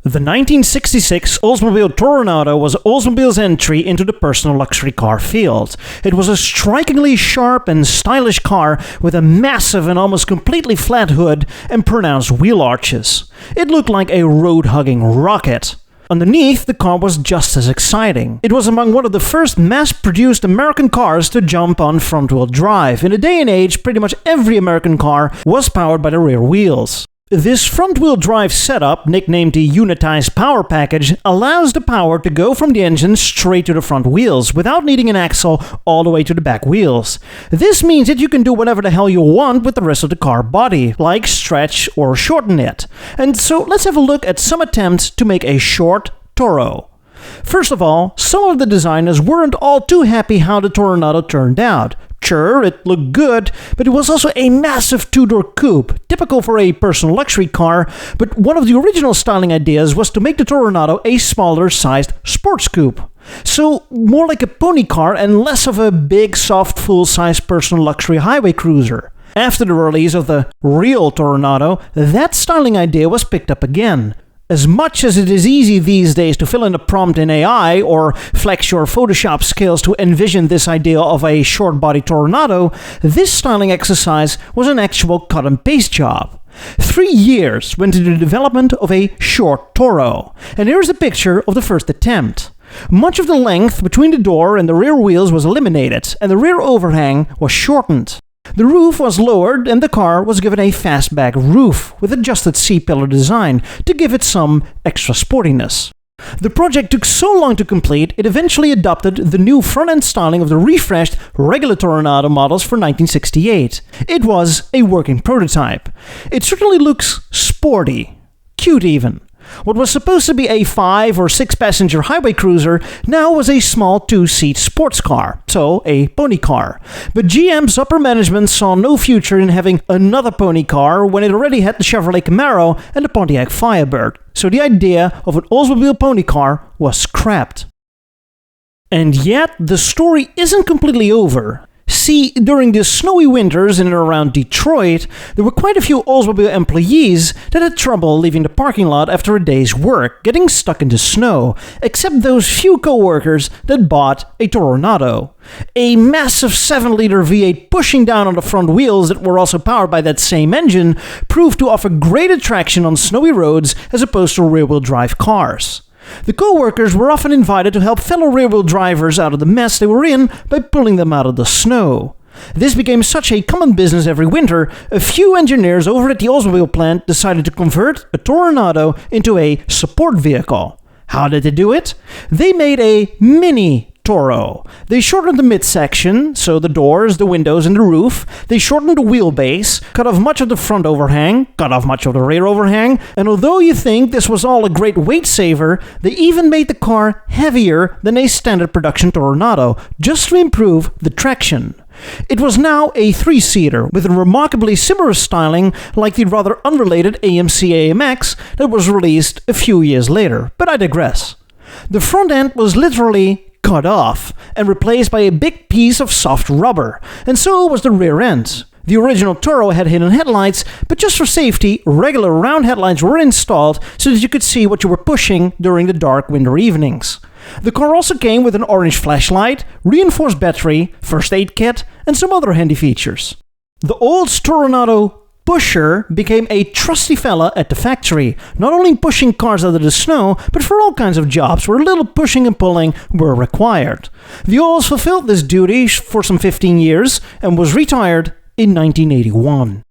The 1966 Oldsmobile Toronado was Oldsmobile's entry into the personal luxury car field. It was a strikingly sharp and stylish car with a massive and almost completely flat hood and pronounced wheel arches. It looked like a road-hugging rocket. Underneath, the car was just as exciting. It was among one of the first mass-produced American cars to jump on front-wheel drive. In a day and age, pretty much every American car was powered by the rear wheels. This front-wheel drive setup, nicknamed the unitized power package, allows the power to go from the engine straight to the front wheels without needing an axle all the way to the back wheels. This means that you can do whatever the hell you want with the rest of the car body, like stretch or shorten it. And so let's have a look at some attempts to make a short Toro. First of all, some of the designers weren't all too happy how the Toronado turned out. Sure, it looked good, but it was also a massive two-door coupe, typical for a personal luxury car, but one of the original styling ideas was to make the Toronado a smaller-sized sports coupe. So, more like a pony car and less of a big, soft, full-size personal luxury highway cruiser. After the release of the real Toronado, that styling idea was picked up again. As much as it is easy these days to fill in a prompt in AI or flex your Photoshop skills to envision this idea of a short-body Toronado, this styling exercise was an actual cut-and-paste job. 3 years went into the development of a short Toro, and here's a picture of the first attempt. Much of the length between the door and the rear wheels was eliminated, and the rear overhang was shortened. The roof was lowered and the car was given a fastback roof with adjusted C-pillar design to give it some extra sportiness. The project took so long to complete, it eventually adopted the new front-end styling of the refreshed regular Toronado models for 1968. It was a working prototype. It certainly looks sporty, cute even. What was supposed to be a 5 or 6 passenger highway cruiser now was a small 2-seat sports car, so a pony car. But GM's upper management saw no future in having another pony car when it already had the Chevrolet Camaro and the Pontiac Firebird, so the idea of an Oldsmobile pony car was scrapped. And yet, the story isn't completely over. See, during the snowy winters in and around Detroit, there were quite a few Oldsmobile employees that had trouble leaving the parking lot after a day's work, getting stuck in the snow, except those few co-workers that bought a Toronado. A massive 7-liter V8 pushing down on the front wheels that were also powered by that same engine proved to offer greater traction on snowy roads as opposed to rear-wheel drive cars. The co-workers were often invited to help fellow rear-wheel drivers out of the mess they were in by pulling them out of the snow. This became such a common business every winter, a few engineers over at the Oldsmobile plant decided to convert a Toronado into a support vehicle. How did they do it? They made a mini Toro. They shortened the midsection, so the doors, the windows, and the roof. They shortened the wheelbase, cut off much of the front overhang, cut off much of the rear overhang, and although you think this was all a great weight saver, they even made the car heavier than a standard production Toronado, just to improve the traction. It was now a 3-seater, with a remarkably similar styling like the rather unrelated AMC AMX that was released a few years later, but I digress. The front end was literally cut off and replaced by a big piece of soft rubber, and so was the rear end. The original Toro had hidden headlights, but just for safety, regular round headlights were installed so that you could see what you were pushing during the dark winter evenings. The car also came with an orange flashlight, reinforced battery, first aid kit, and some other handy features. The Olds Toronado pusher became a trusty fella at the factory, not only pushing cars out of the snow, but for all kinds of jobs where a little pushing and pulling were required. The Olds fulfilled this duty for some 15 years and was retired in 1981.